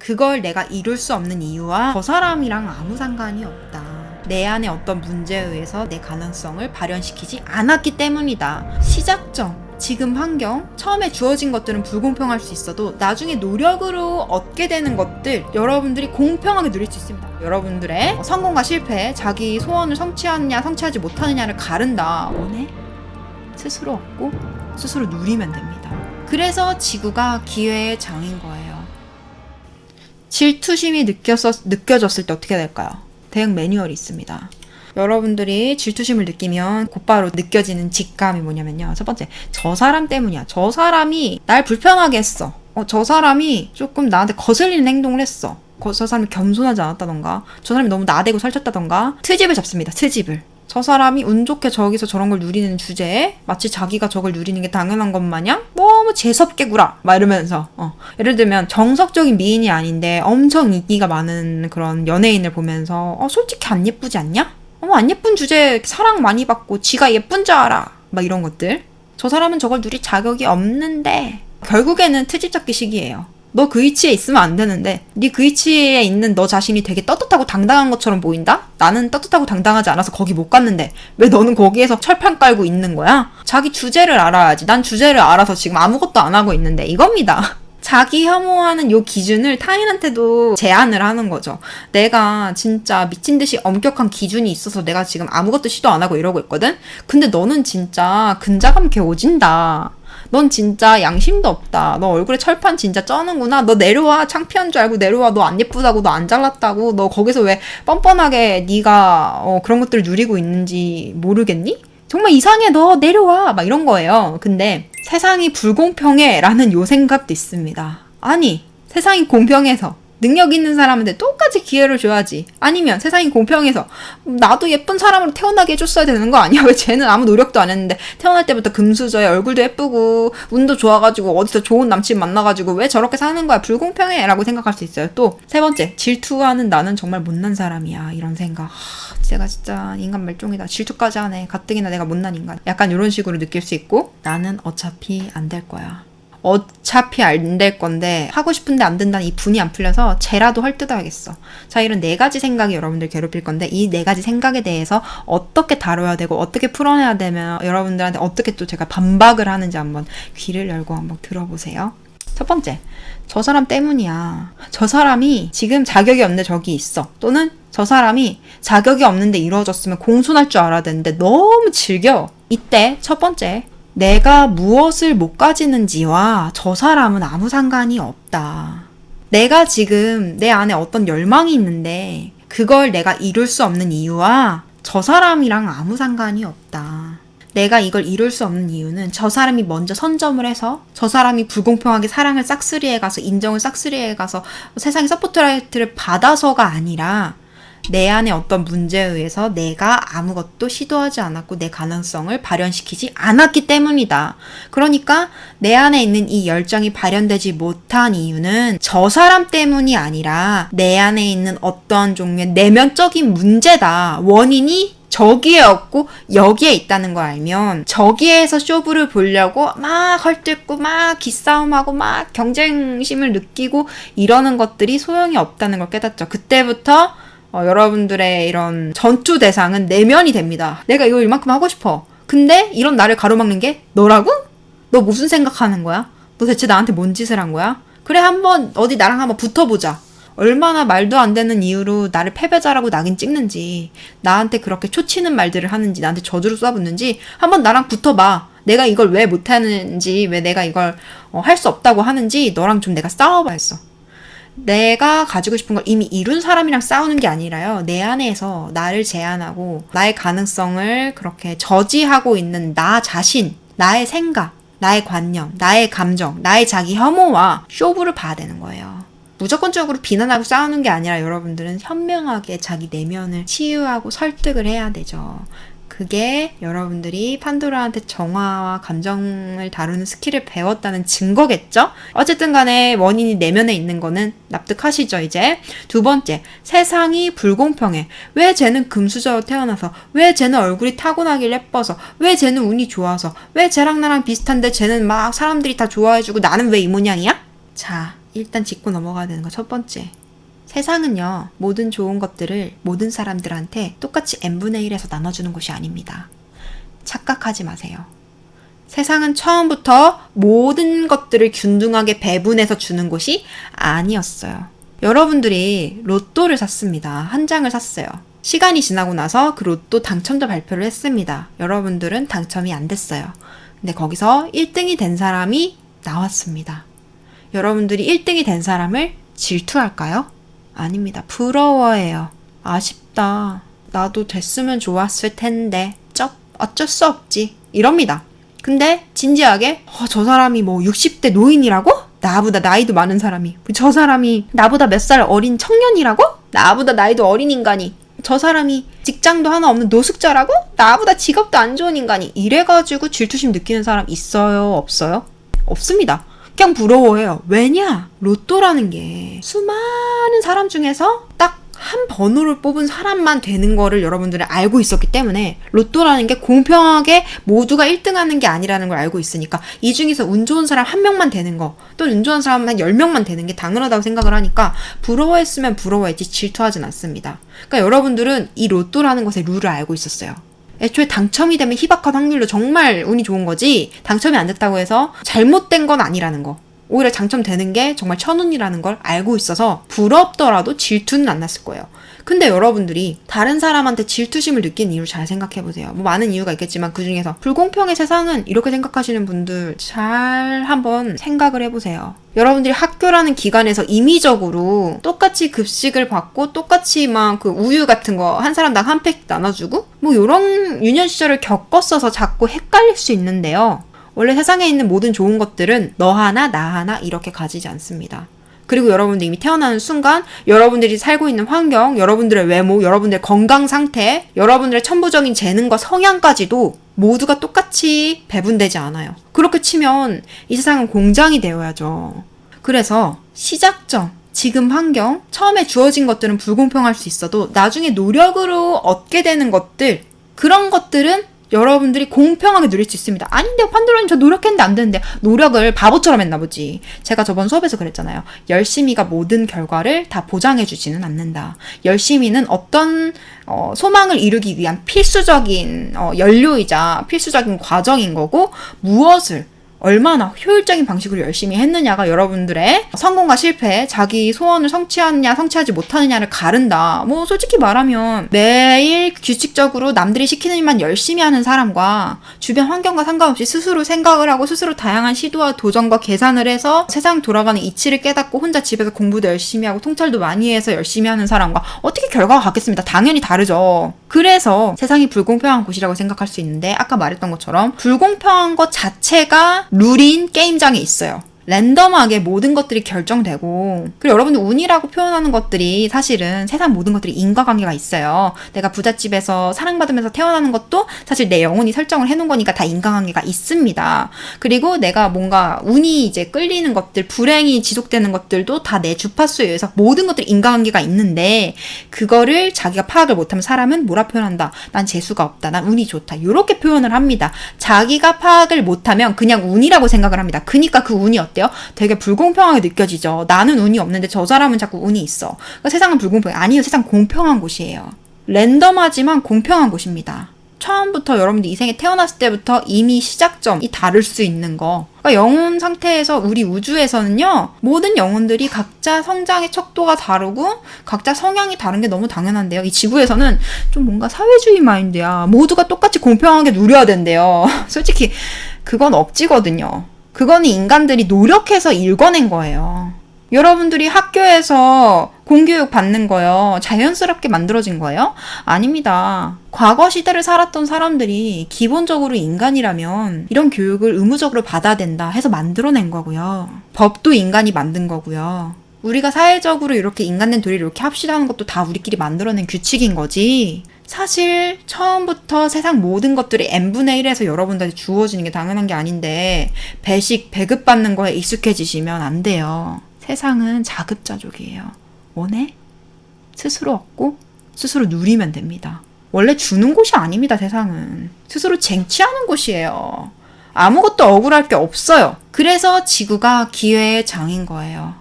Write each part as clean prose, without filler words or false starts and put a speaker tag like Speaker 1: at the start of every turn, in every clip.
Speaker 1: 그걸 내가 이룰 수 없는 이유와 저 사람이랑 아무 상관이 없다. 내 안에 어떤 문제에 의해서 내 가능성을 발현시키지 않았기 때문이다. 시작점, 지금 환경, 처음에 주어진 것들은 불공평할 수 있어도 나중에 노력으로 얻게 되는 것들 여러분들이 공평하게 누릴 수 있습니다. 여러분들의 성공과 실패, 자기 소원을 성취하느냐 성취하지 못하느냐를 가른다. 원해? 스스로 얻고 스스로 누리면 됩니다. 그래서 지구가 기회의 장인 거예요. 질투심이 느껴졌을 때 어떻게 될까요? 대응 매뉴얼이 있습니다. 여러분들이 질투심을 느끼면 곧바로 느껴지는 직감이 뭐냐면요. 첫 번째, 저 사람 때문이야. 저 사람이 날 불편하게 했어. 저 사람이 조금 나한테 거슬리는 행동을 했어. 저 사람이 겸손하지 않았다던가, 저 사람이 너무 나대고 살쪘다던가. 트집을 잡습니다. 트집을. 저 사람이 운 좋게 저기서 저런 걸 누리는 주제에 마치 자기가 저걸 누리는 게 당연한 것 마냥 너무 재수없게 구라 막 이러면서 예를 들면 정석적인 미인이 아닌데 엄청 인기가 많은 그런 연예인을 보면서 솔직히 안 예쁘지 않냐? 안 예쁜 주제에 사랑 많이 받고 지가 예쁜 줄 알아 막 이런 것들. 저 사람은 저걸 누릴 자격이 없는데 결국에는 트집 잡기 식이에요. 너 그 위치에 있으면 안 되는데 네 그 위치에 있는 너 자신이 되게 떳떳하고 당당한 것처럼 보인다? 나는 떳떳하고 당당하지 않아서 거기 못 갔는데 왜 너는 거기에서 철판 깔고 있는 거야? 자기 주제를 알아야지. 난 주제를 알아서 지금 아무것도 안 하고 있는데 이겁니다. 자기 혐오하는 요 기준을 타인한테도 제안을 하는 거죠. 내가 진짜 미친 듯이 엄격한 기준이 있어서 내가 지금 아무것도 시도 안 하고 이러고 있거든? 근데 너는 진짜 근자감 개오진다. 넌 진짜 양심도 없다. 너 얼굴에 철판 진짜 쩌는구나. 너 내려와. 창피한 줄 알고 내려와. 너 안 예쁘다고. 너 안 잘났다고. 너 거기서 왜 뻔뻔하게 네가 그런 것들을 누리고 있는지 모르겠니? 정말 이상해. 너 내려와. 막 이런 거예요. 근데 세상이 불공평해 라는 요 생각도 있습니다. 아니, 세상이 공평해서 능력 있는 사람한테 똑같이 기회를 줘야지. 아니면 세상이 공평해서 나도 예쁜 사람으로 태어나게 해줬어야 되는 거 아니야? 왜 쟤는 아무 노력도 안 했는데 태어날 때부터 금수저에 얼굴도 예쁘고 운도 좋아가지고 어디서 좋은 남친 만나가지고 왜 저렇게 사는 거야? 불공평해 라고 생각할 수 있어요. 또 세 번째, 질투하는 나는 정말 못난 사람이야. 이런 생각. 제가 진짜 인간 멸종이다. 질투까지 하네. 가뜩이나 내가 못난 인간. 약간 이런 식으로 느낄 수 있고, 나는 어차피 안 될 거야. 어차피 안 될 건데 하고 싶은데 안 된다는 이 분이 안 풀려서 쟤라도 헐뜯어야겠어. 자, 이런 네 가지 생각이 여러분들 괴롭힐 건데 이 네 가지 생각에 대해서 어떻게 다뤄야 되고 어떻게 풀어내야 되면 여러분들한테 어떻게 또 제가 반박을 하는지 한번 귀를 열고 한번 들어보세요. 첫 번째, 저 사람 때문이야. 저 사람이 지금 자격이 없는데 저기 있어. 또는 저 사람이 자격이 없는데 이루어졌으면 공손할 줄 알아야 되는데 너무 즐겨. 이때 첫 번째, 내가 무엇을 못 가지는지와 저 사람은 아무 상관이 없다. 내가 지금 내 안에 어떤 열망이 있는데 그걸 내가 이룰 수 없는 이유와 저 사람이랑 아무 상관이 없다. 내가 이걸 이룰 수 없는 이유는 저 사람이 먼저 선점을 해서 저 사람이 불공평하게 사랑을 싹쓸이해 가서 인정을 싹쓸이해 가서 세상의 서포트라이트를 받아서가 아니라 내 안에 어떤 문제에 의해서 내가 아무것도 시도하지 않았고 내 가능성을 발현시키지 않았기 때문이다. 그러니까 내 안에 있는 이 열정이 발현되지 못한 이유는 저 사람 때문이 아니라 내 안에 있는 어떤 종류의 내면적인 문제다. 원인이 저기에 없고 여기에 있다는 걸 알면 저기에서 쇼부를 보려고 막 헐뜯고 막 기싸움하고 막 경쟁심을 느끼고 이러는 것들이 소용이 없다는 걸 깨닫죠. 그때부터 여러분들의 이런 전투 대상은 내면이 됩니다. 내가 이거 이만큼 하고 싶어. 근데 이런 나를 가로막는 게 너라고? 너 무슨 생각하는 거야? 너 대체 나한테 뭔 짓을 한 거야? 그래, 한번 어디 나랑 한번 붙어보자. 얼마나 말도 안 되는 이유로 나를 패배자라고 낙인 찍는지, 나한테 그렇게 초치는 말들을 하는지, 나한테 저주를 쏴붙는지 한번 나랑 붙어봐. 내가 이걸 왜 못하는지, 왜 내가 이걸 할 수 없다고 하는지 너랑 좀 내가 싸워봐야겠어. 내가 가지고 싶은 걸 이미 이룬 사람이랑 싸우는 게 아니라요. 내 안에서 나를 제한하고 나의 가능성을 그렇게 저지하고 있는 나 자신, 나의 생각, 나의 관념, 나의 감정, 나의 자기 혐오와 쇼부를 봐야 되는 거예요. 무조건적으로 비난하고 싸우는 게 아니라 여러분들은 현명하게 자기 내면을 치유하고 설득을 해야 되죠. 그게 여러분들이 판도라한테 정화와 감정을 다루는 스킬을 배웠다는 증거겠죠? 어쨌든 간에 원인이 내면에 있는 거는 납득하시죠, 이제? 두 번째, 세상이 불공평해. 왜 쟤는 금수저로 태어나서, 왜 쟤는 얼굴이 타고나길 예뻐서, 왜 쟤는 운이 좋아서, 왜 쟤랑 나랑 비슷한데 쟤는 막 사람들이 다 좋아해주고 나는 왜 이 모양이야? 자, 일단 짚고 넘어가야 되는 거 첫 번째. 세상은요, 모든 좋은 것들을 모든 사람들한테 똑같이 n분의 1에서 나눠주는 것이 아닙니다. 착각하지 마세요. 세상은 처음부터 모든 것들을 균등하게 배분해서 주는 곳이 아니었어요. 여러분들이 로또를 샀습니다. 한 장을 샀어요. 시간이 지나고 나서 그 로또 당첨자 발표를 했습니다. 여러분들은 당첨이 안 됐어요. 근데 거기서 1등이 된 사람이 나왔습니다. 여러분들이 1등이 된 사람을 질투할까요? 아닙니다. 부러워해요. 아쉽다. 나도 됐으면 좋았을 텐데. 어쩔 수 없지. 이럽니다. 근데 진지하게 저 사람이 뭐 60대 노인이라고? 나보다 나이도 많은 사람이. 저 사람이 나보다 몇 살 어린 청년이라고? 나보다 나이도 어린 인간이. 저 사람이 직장도 하나 없는 노숙자라고? 나보다 직업도 안 좋은 인간이. 이래가지고 질투심 느끼는 사람 있어요? 없어요? 없습니다. 그냥 부러워해요. 왜냐? 로또라는 게 수많은 사람 중에서 딱 한 번호를 뽑은 사람만 되는 거를 여러분들은 알고 있었기 때문에 로또라는 게 공평하게 모두가 1등하는 게 아니라는 걸 알고 있으니까 이 중에서 운 좋은 사람 한 명만 되는 거 또는 운 좋은 사람 한 10명만 되는 게 당연하다고 생각을 하니까 부러워했으면 부러워했지 질투하진 않습니다. 그러니까 여러분들은 이 로또라는 것의 룰을 알고 있었어요. 애초에 당첨이 되면 희박한 확률로 정말 운이 좋은 거지 당첨이 안 됐다고 해서 잘못된 건 아니라는 거. 오히려 당첨되는 게 정말 천운이라는 걸 알고 있어서 부럽더라도 질투는 안 났을 거예요. 근데 여러분들이 다른 사람한테 질투심을 느낀 이유를 잘 생각해보세요. 뭐 많은 이유가 있겠지만 그 중에서 불공평의 세상은 이렇게 생각하시는 분들 잘 한번 생각을 해보세요. 여러분들이 학교라는 기관에서 임의적으로 똑같이 급식을 받고 똑같이 막 그 우유 같은 거 한 사람당 한 팩 나눠주고 뭐 이런 유년 시절을 겪었어서 자꾸 헷갈릴 수 있는데요. 원래 세상에 있는 모든 좋은 것들은 너 하나 나 하나 이렇게 가지지 않습니다. 그리고 여러분들 이미 태어나는 순간 여러분들이 살고 있는 환경, 여러분들의 외모, 여러분들의 건강 상태, 여러분들의 천부적인 재능과 성향까지도 모두가 똑같이 배분되지 않아요. 그렇게 치면 이 세상은 공장이 되어야죠. 그래서 시작점, 지금 환경, 처음에 주어진 것들은 불공평할 수 있어도 나중에 노력으로 얻게 되는 것들, 그런 것들은 여러분들이 공평하게 누릴 수 있습니다. 아닌데요, 판도라님 저 노력했는데 안 되는데. 노력을 바보처럼 했나 보지. 제가 저번 수업에서 그랬잖아요. 열심히가 모든 결과를 다 보장해주지는 않는다. 열심히는 어떤 소망을 이루기 위한 필수적인 연료이자 필수적인 과정인 거고 무엇을 얼마나 효율적인 방식으로 열심히 했느냐가 여러분들의 성공과 실패, 자기 소원을 성취하느냐 성취하지 못하느냐를 가른다. 뭐 솔직히 말하면 매일 규칙적으로 남들이 시키는 일만 열심히 하는 사람과 주변 환경과 상관없이 스스로 생각을 하고 스스로 다양한 시도와 도전과 계산을 해서 세상 돌아가는 이치를 깨닫고 혼자 집에서 공부도 열심히 하고 통찰도 많이 해서 열심히 하는 사람과 어떻게 결과가 같겠습니다. 당연히 다르죠. 그래서 세상이 불공평한 곳이라고 생각할 수 있는데 아까 말했던 것처럼 불공평한 것 자체가 룰인 게임장에 있어요. 랜덤하게 모든 것들이 결정되고 그리고 여러분들 운이라고 표현하는 것들이 사실은 세상 모든 것들이 인과관계가 있어요. 내가 부잣집에서 사랑받으면서 태어나는 것도 사실 내 영혼이 설정을 해놓은 거니까 다 인과관계가 있습니다. 그리고 내가 뭔가 운이 이제 끌리는 것들, 불행이 지속되는 것들도 다 내 주파수에 의해서 모든 것들이 인과관계가 있는데 그거를 자기가 파악을 못하면 사람은 뭐라 표현한다. 난 재수가 없다. 난 운이 좋다. 이렇게 표현을 합니다. 자기가 파악을 못하면 그냥 운이라고 생각을 합니다. 그니까 그 운이 어때요? 되게 불공평하게 느껴지죠. 나는 운이 없는데 저 사람은 자꾸 운이 있어. 그러니까 세상은 불공평해. 아니요. 세상 공평한 곳이에요. 랜덤하지만 공평한 곳입니다. 처음부터 여러분들 이 생에 태어났을 때부터 이미 시작점이 다를 수 있는 거. 그러니까 영혼 상태에서 우리 우주에서는요. 모든 영혼들이 각자 성장의 척도가 다르고 각자 성향이 다른 게 너무 당연한데요. 이 지구에서는 좀 뭔가 사회주의 마인드야. 모두가 똑같이 공평하게 누려야 된대요. 솔직히 그건 억지거든요. 그거는 인간들이 노력해서 읽어낸 거예요. 여러분들이 학교에서 공교육 받는 거요. 자연스럽게 만들어진 거예요? 아닙니다. 과거 시대를 살았던 사람들이 기본적으로 인간이라면 이런 교육을 의무적으로 받아야 된다 해서 만들어낸 거고요. 법도 인간이 만든 거고요. 우리가 사회적으로 이렇게 인간된 도리를 이렇게 합시다 하는 것도 다 우리끼리 만들어낸 규칙인 거지. 사실 처음부터 세상 모든 것들이 n분의 1에서 여러분들한테 주어지는 게 당연한 게 아닌데 배급받는 거에 익숙해지시면 안 돼요. 세상은 자급자족이에요. 원해? 스스로 얻고 스스로 누리면 됩니다. 원래 주는 곳이 아닙니다. 세상은. 스스로 쟁취하는 곳이에요. 아무것도 억울할 게 없어요. 그래서 지구가 기회의 장인 거예요.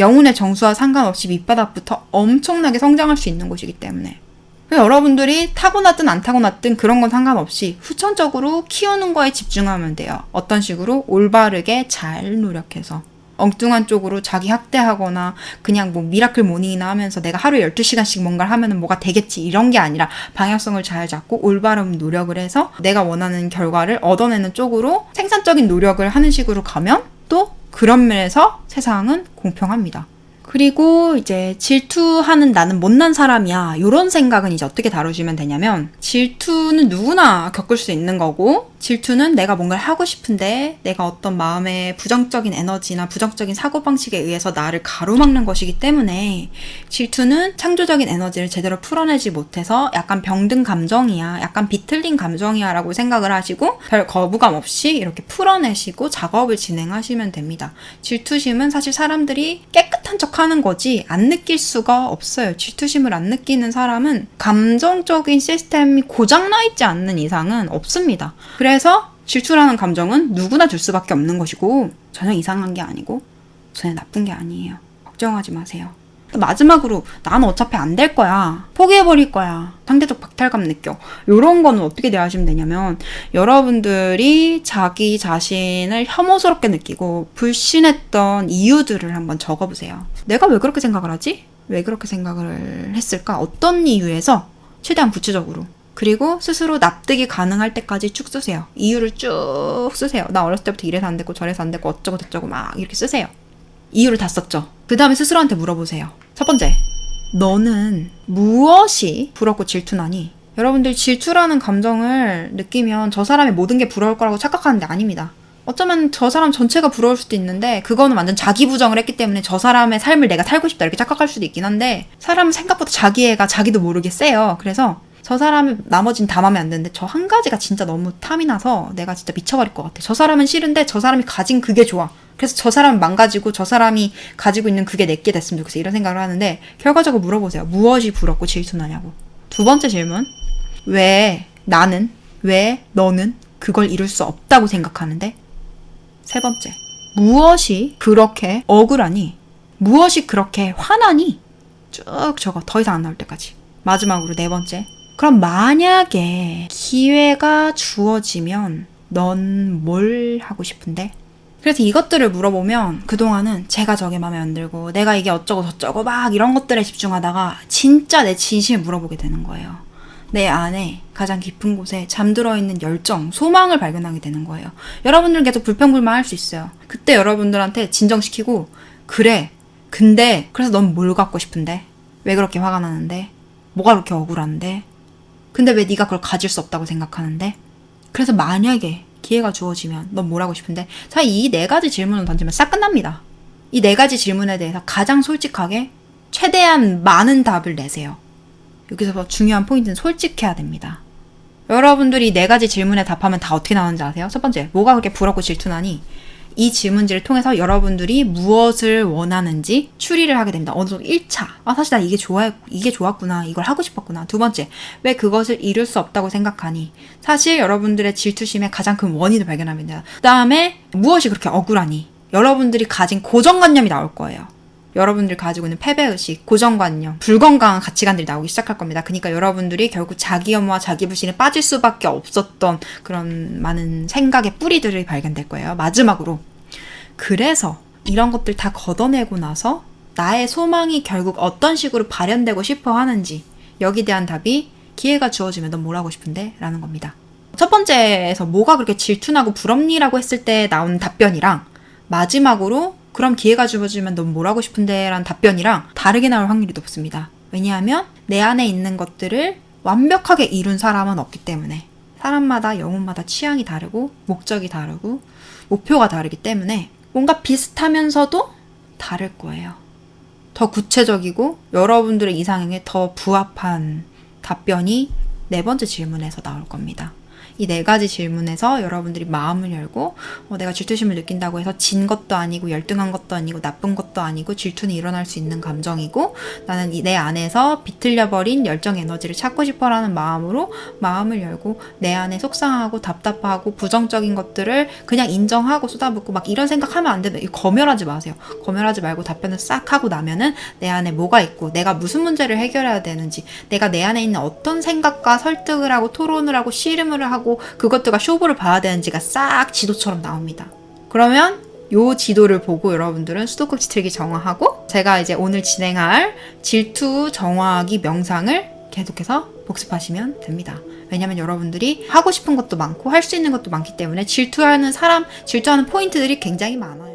Speaker 1: 영혼의 정수와 상관없이 밑바닥부터 엄청나게 성장할 수 있는 곳이기 때문에. 여러분들이 타고났든 안 타고났든 그런 건 상관없이 후천적으로 키우는 거에 집중하면 돼요. 어떤 식으로? 올바르게 잘 노력해서. 엉뚱한 쪽으로 자기 학대하거나 그냥 뭐 미라클 모닝이나 하면서 내가 하루에 12시간씩 뭔가를 하면 뭐가 되겠지 이런 게 아니라 방향성을 잘 잡고 올바른 노력을 해서 내가 원하는 결과를 얻어내는 쪽으로 생산적인 노력을 하는 식으로 가면 또 그런 면에서 세상은 공평합니다. 그리고 이제 질투하는 나는 못난 사람이야. 이런 생각은 이제 어떻게 다루시면 되냐면 질투는 누구나 겪을 수 있는 거고 질투는 내가 뭔가를 하고 싶은데 내가 어떤 마음의 부정적인 에너지나 부정적인 사고방식에 의해서 나를 가로막는 것이기 때문에 질투는 창조적인 에너지를 제대로 풀어내지 못해서 약간 병든 감정이야. 약간 비틀린 감정이야 라고 생각을 하시고 별 거부감 없이 이렇게 풀어내시고 작업을 진행하시면 됩니다. 질투심은 사실 사람들이 깨끗한 척 하는 거지 안 느낄 수가 없어요. 질투심을 안 느끼는 사람은 감정적인 시스템이 고장나 있지 않는 이상은 없습니다. 그래서 질투라는 감정은 누구나 줄 수밖에 없는 것이고 전혀 이상한 게 아니고 전혀 나쁜 게 아니에요. 걱정하지 마세요. 마지막으로 나는 어차피 안 될 거야. 포기해버릴 거야. 상대적 박탈감 느껴. 이런 거는 어떻게 대하시면 되냐면 여러분들이 자기 자신을 혐오스럽게 느끼고 불신했던 이유들을 한번 적어보세요. 내가 왜 그렇게 생각을 하지? 왜 그렇게 생각을 했을까? 어떤 이유에서? 최대한 구체적으로. 그리고 스스로 납득이 가능할 때까지 쭉 쓰세요. 이유를 쭉 쓰세요. 나 어렸을 때부터 이래서 안 됐고 저래서 안 됐고 어쩌고 저쩌고 막 이렇게 쓰세요. 이유를 다 썼죠. 그 다음에 스스로한테 물어보세요. 첫 번째, 너는 무엇이 부럽고 질투나니? 여러분들 질투라는 감정을 느끼면 저 사람의 모든 게 부러울 거라고 착각하는데 아닙니다. 어쩌면 저 사람 전체가 부러울 수도 있는데 그거는 완전 자기 부정을 했기 때문에 저 사람의 삶을 내가 살고 싶다 이렇게 착각할 수도 있긴 한데 사람은 생각보다 자기애가 자기도 모르게 세요. 그래서 저 사람의 나머지는 다 마음에 안 드는데 저 한 가지가 진짜 너무 탐이 나서 내가 진짜 미쳐버릴 것 같아. 저 사람은 싫은데 저 사람이 가진 그게 좋아. 그래서 저 사람은 망가지고 저 사람이 가지고 있는 그게 내게 됐으면 좋겠어. 이런 생각을 하는데 결과적으로 물어보세요. 무엇이 부럽고 질투나냐고. 두 번째 질문. 왜 너는 그걸 이룰 수 없다고 생각하는데? 세 번째. 무엇이 그렇게 억울하니? 무엇이 그렇게 화나니? 쭉 적어. 더 이상 안 나올 때까지. 마지막으로 네 번째. 그럼 만약에 기회가 주어지면 넌 뭘 하고 싶은데? 그래서 이것들을 물어보면 그동안은 제가 저게 마음에 안 들고 내가 이게 어쩌고 저쩌고 막 이런 것들에 집중하다가 진짜 내 진심을 물어보게 되는 거예요. 내 안에 가장 깊은 곳에 잠들어 있는 열정, 소망을 발견하게 되는 거예요. 여러분들은 계속 불평불만 할 수 있어요. 그때 여러분들한테 진정시키고 그래, 근데 그래서 넌 뭘 갖고 싶은데? 왜 그렇게 화가 나는데? 뭐가 그렇게 억울한데? 근데 왜 네가 그걸 가질 수 없다고 생각하는데? 그래서 만약에 기회가 주어지면 넌 뭘 하고 싶은데? 자, 이 네 가지 질문을 던지면 싹 끝납니다. 이 네 가지 질문에 대해서 가장 솔직하게 최대한 많은 답을 내세요. 여기서 중요한 포인트는 솔직해야 됩니다. 여러분들이 네 가지 질문에 답하면 다 어떻게 나오는지 아세요? 첫 번째, 뭐가 그렇게 부럽고 질투나니? 이 질문지를 통해서 여러분들이 무엇을 원하는지 추리를 하게 됩니다. 어느 정도 1차. 사실 나 이게 이게 좋았구나. 이걸 하고 싶었구나. 두 번째, 왜 그것을 이룰 수 없다고 생각하니? 사실 여러분들의 질투심의 가장 큰 원인을 발견합니다. 그 다음에 무엇이 그렇게 억울하니? 여러분들이 가진 고정관념이 나올 거예요. 여러분들이 가지고 있는 패배의식, 고정관념, 불건강한 가치관들이 나오기 시작할 겁니다. 그러니까 여러분들이 결국 자기 혐오와 자기 불신에 빠질 수밖에 없었던 그런 많은 생각의 뿌리들이 발견될 거예요. 마지막으로. 그래서 이런 것들 다 걷어내고 나서 나의 소망이 결국 어떤 식으로 발현되고 싶어 하는지 여기에 대한 답이 기회가 주어지면 넌 뭘 하고 싶은데? 라는 겁니다. 첫 번째에서 뭐가 그렇게 질투나고 부럽니라고 했을 때 나온 답변이랑 마지막으로 그럼 기회가 주어지면 넌 뭘 하고 싶은데? 라는 답변이랑 다르게 나올 확률이 높습니다. 왜냐하면 내 안에 있는 것들을 완벽하게 이룬 사람은 없기 때문에 사람마다 영혼마다 취향이 다르고 목적이 다르고 목표가 다르기 때문에 뭔가 비슷하면서도 다를 거예요. 더 구체적이고 여러분들의 이상형에 더 부합한 답변이 네 번째 질문에서 나올 겁니다. 이 4가지 질문에서 여러분들이 마음을 열고 내가 질투심을 느낀다고 해서 진 것도 아니고 열등한 것도 아니고 나쁜 것도 아니고 질투는 일어날 수 있는 감정이고 나는 내 안에서 비틀려버린 열정 에너지를 찾고 싶어라는 마음으로 마음을 열고 내 안에 속상하고 답답하고 부정적인 것들을 그냥 인정하고 쏟아붓고 막 이런 생각하면 안 된다. 검열하지 마세요. 검열하지 말고 답변을 싹 하고 나면은 내 안에 뭐가 있고 내가 무슨 문제를 해결해야 되는지 내가 내 안에 있는 어떤 생각과 설득을 하고 토론을 하고 씨름을 하고 그것들과 쇼부를 봐야 되는지가 싹 지도처럼 나옵니다. 그러면 요 지도를 보고 여러분들은 수도꼭지 틀기 정화하고 제가 이제 오늘 진행할 질투 정화하기 명상을 계속해서 복습하시면 됩니다. 왜냐면 여러분들이 하고 싶은 것도 많고 할 수 있는 것도 많기 때문에 질투하는 포인트들이 굉장히 많아요.